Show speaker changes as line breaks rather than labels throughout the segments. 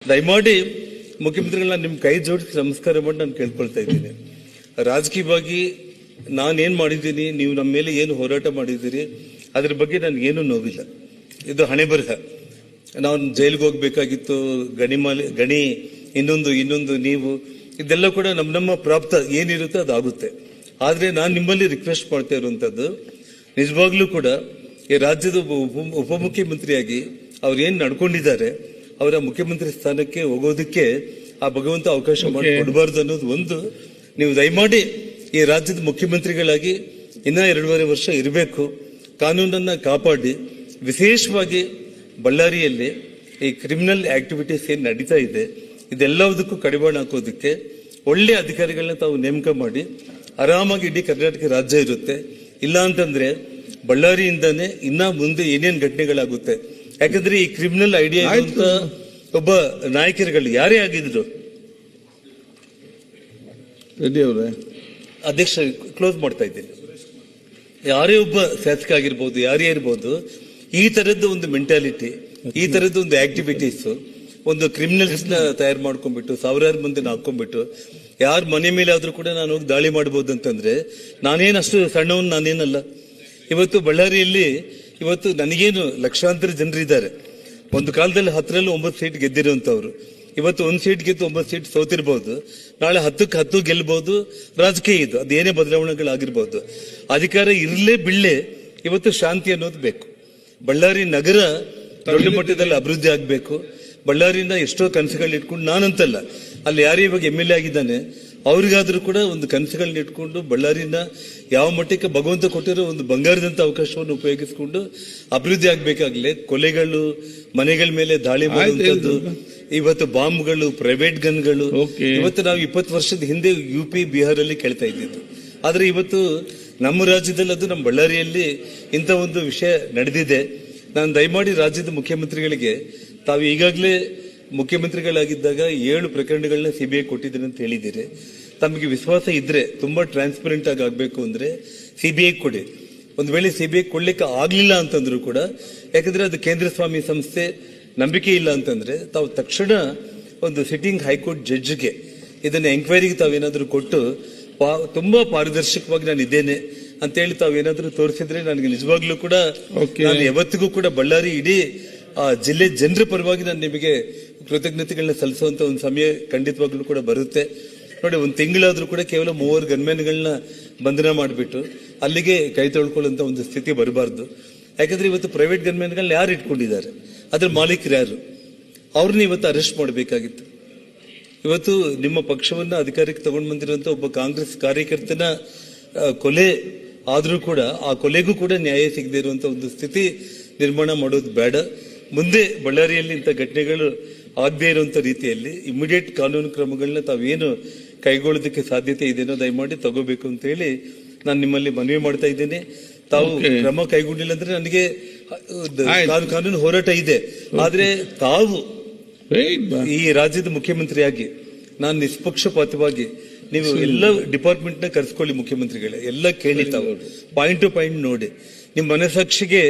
ದಯಮಾಡಿ ಮುಖ್ಯಮಂತ್ರಿಗಳನ್ನ ನಿಮ್ ಕೈ ಜೋಡಿಸಿ ನಮಸ್ಕಾರ ಮಾಡಿ ನಾನು ಕೇಳ್ಕೊಳ್ತಾ ಇದ್ದೀನಿ. ರಾಜಕೀಯವಾಗಿ ನಾನೇನ್ ಮಾಡಿದ್ದೀನಿ, ನೀವು ನಮ್ಮ ಮೇಲೆ ಏನು ಹೋರಾಟ ಮಾಡಿದ್ದೀರಿ, ಅದ್ರ ಬಗ್ಗೆ ನನಗೇನು ನೋವಿಲ್ಲ. ಇದು ಹಣೆ ಬರಹ. ನಾವು ಜೈಲಿಗೆ ಹೋಗ್ಬೇಕಾಗಿತ್ತು, ಗಣಿ ಇನ್ನೊಂದು ನೀವು ಇದೆಲ್ಲ ಕೂಡ ನಮ್ಮ ಪ್ರಾಪ್ತ ಏನಿರುತ್ತೆ ಅದಾಗುತ್ತೆ. ಆದ್ರೆ ನಾನು ನಿಮ್ಮಲ್ಲಿ ರಿಕ್ವೆಸ್ಟ್ ಮಾಡ್ತಾ ಇರುವಂತದ್ದು, ನಿಜವಾಗ್ಲೂ ಕೂಡ ಈ ರಾಜ್ಯದ ಉಪಮುಖ್ಯಮಂತ್ರಿಯಾಗಿ ಅವ್ರು ಏನ್ ನಡ್ಕೊಂಡಿದ್ದಾರೆ, ಅವರ ಮುಖ್ಯಮಂತ್ರಿ ಸ್ಥಾನಕ್ಕೆ ಹೋಗೋದಕ್ಕೆ ಆ ಭಗವಂತ ಅವಕಾಶ ಮಾಡಿ ಕೊಡಬಾರ್ದು ಅನ್ನೋದು ಒಂದು. ನೀವು ದಯಮಾಡಿ ಈ ರಾಜ್ಯದ ಮುಖ್ಯಮಂತ್ರಿಗಳಾಗಿ ಇನ್ನ 2.5 ವರ್ಷ ಇರಬೇಕು. ಕಾನೂನನ್ನ ಕಾಪಾಡಿ, ವಿಶೇಷವಾಗಿ ಬಳ್ಳಾರಿಯಲ್ಲಿ ಈ ಕ್ರಿಮಿನಲ್ ಆಕ್ಟಿವಿಟೀಸ್ ಏನ್ ನಡೀತಾ ಇದೆ ಇದೆಲ್ಲದಕ್ಕೂ ಕಡಿವಾಣ ಹಾಕೋದಕ್ಕೆ ಒಳ್ಳೆ ಅಧಿಕಾರಿಗಳನ್ನ ತಾವು ನೇಮಕ ಮಾಡಿ ಆರಾಮಾಗಿ ಇಡೀ ಕರ್ನಾಟಕ ರಾಜ್ಯ ಇರುತ್ತೆ. ಇಲ್ಲ ಅಂತಂದ್ರೆ ಬಳ್ಳಾರಿಯಿಂದಾನೆ ಇನ್ನ ಮುಂದೆ ಏನೇನ್ ಘಟನೆಗಳಾಗುತ್ತೆ. ಯಾಕಂದ್ರೆ ಈ ಕ್ರಿಮಿನಲ್ ಐಡಿಯಾ ಅಂತ ಒಬ್ಬ ನಾಯಕರುಗಳು ಯಾರೇ ಆಗಿದ್ರು, ಅಧ್ಯಕ್ಷ ಕ್ಲೋಸ್ ಮಾಡ್ತಾ ಇದ್ದೀನಿ, ಯಾರೇ ಒಬ್ಬ ಶಾಸಕ ಆಗಿರ್ಬೋದು, ಯಾರೇ ಇರ್ಬೋದು, ಈ ತರದ್ದು ಒಂದು ಮೆಂಟಾಲಿಟಿ, ಈ ತರದ್ದು ಒಂದು ಆಕ್ಟಿವಿಟೀಸ್, ಒಂದು ಕ್ರಿಮಿನಲ್ಸ್ ನ ತಯಾರು ಮಾಡ್ಕೊಂಡ್ಬಿಟ್ಟು ಸಾವಿರಾರು ಮಂದಿನ ಹಾಕೊಂಡ್ಬಿಟ್ಟು ಯಾರ ಮನೆ ಮೇಲೆ ಆದ್ರೂ ಕೂಡ ನಾನು ಹೋಗಿ ದಾಳಿ ಮಾಡಬಹುದು ಅಂತಂದ್ರೆ ನಾನೇನಷ್ಟು ಸಣ್ಣವನ್ ನಾನೇನಲ್ಲ. ಇವತ್ತು ಬಳ್ಳಾರಿಯಲ್ಲಿ ಇವತ್ತು ನನಗೇನು ಲಕ್ಷಾಂತರ ಜನರಿದ್ದಾರೆ. ಒಂದು ಕಾಲದಲ್ಲಿ 10ರಲ್ಲಿ 9 ಸೀಟ್ ಗೆದ್ದಿರುವಂತವ್ರು ಇವತ್ತು 1 ಸೀಟ್ ಗೆದ್ದು 9 ಸೀಟ್ ಸೋತಿರ್ಬಹುದು. ನಾಳೆ 10ಕ್ಕೆ 10 ಗೆಲ್ಬಹುದು. ರಾಜಕೀಯ ಇದು, ಅದೇನೇ ಬದಲಾವಣೆಗಳಾಗಿರ್ಬಹುದು. ಅಧಿಕಾರ ಇರ್ಲೇ ಬಿಡ್ಲೆ ಇವತ್ತು ಶಾಂತಿ ಅನ್ನೋದು ಬೇಕು. ಬಳ್ಳಾರಿ ನಗರ ದೊಡ್ಡ ಮಟ್ಟದಲ್ಲಿ ಅಭಿವೃದ್ಧಿ ಆಗ್ಬೇಕು. ಬಳ್ಳಾರಿಯಿಂದ ಎಷ್ಟೋ ಕನಸುಗಳನ್ನ ಇಟ್ಕೊಂಡು, ನಾನಂತಲ್ಲ, ಅಲ್ಲಿ ಯಾರೇ ಇವಾಗ MLA ಆಗಿದ್ದಾನೆ ಅವ್ರಿಗಾದ್ರೂ ಕೂಡ ಒಂದು ಕನಸುಗಳನ್ನ ಇಟ್ಕೊಂಡು ಬಳ್ಳಾರಿನ ಯಾವ ಮಟ್ಟಕ್ಕೆ ಭಗವಂತ ಕೊಟ್ಟಿರೋ ಒಂದು ಬಂಗಾರದಂತ ಅವಕಾಶವನ್ನು ಉಪಯೋಗಿಸಿಕೊಂಡು ಅಭಿವೃದ್ಧಿ ಆಗ್ಬೇಕಾಗ್ಲೇ ಕೊಲೆಗಳು, ಮನೆಗಳ ಮೇಲೆ ದಾಳಿ ಮಾಡುವಂತದ್ದು, ಇವತ್ತು ಬಾಂಬ್ಗಳು, ಪ್ರೈವೇಟ್ ಗನ್ಗಳು, ಇವತ್ತು ನಾವು 20 ವರ್ಷದ ಹಿಂದೆ UP ಬಿಹಾರಲ್ಲಿ ಕೇಳ್ತಾ ಇದ್ದಿದ್ದು. ಆದ್ರೆ ಇವತ್ತು ನಮ್ಮ ರಾಜ್ಯದಲ್ಲಿ ಅದು ನಮ್ಮ ಬಳ್ಳಾರಿಯಲ್ಲಿ ಇಂಥ ಒಂದು ವಿಷಯ ನಡೆದಿದೆ. ನಾನು ದಯಮಾಡಿ ರಾಜ್ಯದ ಮುಖ್ಯಮಂತ್ರಿಗಳಿಗೆ, ತಾವು ಈಗಾಗಲೇ ಮುಖ್ಯಮಂತ್ರಿಗಳಾಗಿದ್ದಾಗ 7 ಪ್ರಕರಣಗಳನ್ನ CBI ಕೊಟ್ಟಿದ್ದೀನಿ ಅಂತ ಹೇಳಿದ್ದೀರಿ. ತಮಗೆ ವಿಶ್ವಾಸ ಇದ್ರೆ, ತುಂಬಾ ಟ್ರಾನ್ಸ್ಪರೆಂಟ್ ಆಗಿ ಆಗ್ಬೇಕು ಅಂದ್ರೆ CBI ಕೊಡಿ. ಒಂದ್ ವೇಳೆ CBI ಕೊಡ್ಲಿಕ್ಕೆ ಆಗ್ಲಿಲ್ಲ ಅಂತಂದ್ರೂ ಕೂಡ, ಯಾಕಂದ್ರೆ ಅದು ಕೇಂದ್ರ ಸ್ವಾಮಿ ಸಂಸ್ಥೆ, ನಂಬಿಕೆ ಇಲ್ಲ ಅಂತಂದ್ರೆ ತಾವು ತಕ್ಷಣ ಒಂದು ಸಿಟ್ಟಿಂಗ್ ಹೈಕೋರ್ಟ್ ಜಡ್ಜ್ಗೆ ಇದನ್ನ ಎಂಕ್ವೈರಿಗೆ ತಾವೇನಾದ್ರೂ ಕೊಟ್ಟು ತುಂಬಾ ಪಾರದರ್ಶಕವಾಗಿ ನಾನು ಇದ್ದೇನೆ ಅಂತೇಳಿ ತಾವೇನಾದ್ರೂ ತೋರಿಸಿದ್ರೆ ನನಗೆ ನಿಜವಾಗ್ಲೂ ಕೂಡ ನಾನು ಯಾವತ್ತಿಗೂ ಕೂಡ ಬಳ್ಳಾರಿ ಇಡೀ ಆ ಜಿಲ್ಲೆ ಜನರ ಪರವಾಗಿ ನಾನು ನಿಮಗೆ ಕೃತಜ್ಞತೆಗಳನ್ನ ಸಲ್ಲಿಸುವಂತ ಒಂದು ಸಮಯ ಖಂಡಿತವಾಗ್ಲೂ ಕೂಡ ಬರುತ್ತೆ. ನೋಡಿ, ಒಂದು ತಿಂಗಳಾದ್ರೂ ಕೂಡ ಕೇವಲ 3 ಗನ್ಮ್ಯಾನ್ಗಳನ್ನ ಬಂಧನ ಮಾಡಿಬಿಟ್ಟು ಅಲ್ಲಿಗೆ ಕೈ ತೊಳ್ಕೊಳ್ಳುವಂತ ಒಂದು ಸ್ಥಿತಿ ಬರಬಾರ್ದು. ಯಾಕಂದ್ರೆ ಇವತ್ತು ಪ್ರೈವೇಟ್ ಗನ್ಮ್ಯಾನ್ಗಳನ್ನ ಯಾರು ಇಟ್ಕೊಂಡಿದ್ದಾರೆ, ಅದ್ರ ಮಾಲೀಕರು ಯಾರು, ಅವ್ರನ್ನ ಇವತ್ತು ಅರೆಸ್ಟ್ ಮಾಡಬೇಕಾಗಿತ್ತು. ಇವತ್ತು ನಿಮ್ಮ ಪಕ್ಷವನ್ನ ಅಧಿಕಾರಕ್ಕೆ ತಗೊಂಡು ಬಂದಿರುವಂತ ಒಬ್ಬ ಕಾಂಗ್ರೆಸ್ ಕಾರ್ಯಕರ್ತನ ಕೊಲೆ ಆದ್ರೂ ಕೂಡ ಆ ಕೊಲೆಗೂ ಕೂಡ ನ್ಯಾಯ ಸಿಗದೆ ಇರುವಂತ ಒಂದು ಸ್ಥಿತಿ ನಿರ್ಮಾಣ ಮಾಡೋದು ಬೇಡ. ಮುಂದೆ ಬಳ್ಳಾರಿಯಲ್ಲಿ ಇಂಥ ಘಟನೆಗಳು ಆಗದೆ ಇರುವಂತ ರೀತಿಯಲ್ಲಿ ಇಮಿಡಿಯೇಟ್ ಕಾನೂನು ಕ್ರಮಗಳನ್ನ ತಾವೇನು ಕೈಗೊಳ್ಳೋದಕ್ಕೆ ಸಾಧ್ಯತೆ ಇದೆಯೋ ದಯಮಾಡಿ ತಗೋಬೇಕು ಅಂತ ಹೇಳಿ ನಾನು ನಿಮ್ಮಲ್ಲಿ ಮನವಿ ಮಾಡ್ತಾ ಇದ್ದೇನೆ. ತಾವು ಕ್ರಮ ಕೈಗೊಂಡಿಲ್ಲ ಅಂದ್ರೆ ನನಗೆ ಕಾನೂನು ಹೋರಾಟ ಇದೆ. ಆದ್ರೆ ತಾವು ಈ ರಾಜ್ಯದ ಮುಖ್ಯಮಂತ್ರಿಯಾಗಿ ನಾನು ನಿಷ್ಪಕ್ಷಪಾತವಾಗಿ ನೀವು ಎಲ್ಲ ಡಿಪಾರ್ಟ್ಮೆಂಟ್ ನ ಕರೆಸ್ಕೊಳ್ಳಿ, ಮುಖ್ಯಮಂತ್ರಿಗಳೇ ಎಲ್ಲ ಕೇಳಿ, ತಾವು ಪಾಯಿಂಟ್ ಟು ಪಾಯಿಂಟ್ ನೋಡಿ, ನಿಮ್ ಮನಸ್ಸಾಕ್ಷಿಗೆ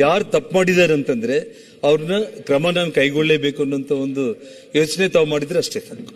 ಯಾರು ತಪ್ಪು ಮಾಡಿದ್ದಾರೆ ಅಂತಂದ್ರೆ ಅವ್ರನ್ನ ಕ್ರಮ ನಾನು ಕೈಗೊಳ್ಳಲೇಬೇಕು ಅನ್ನೋಂತ ಒಂದು ಯೋಚನೆ ತಾವು ಮಾಡಿದ್ರೆ ಅಷ್ಟೇ ಸಾಕು.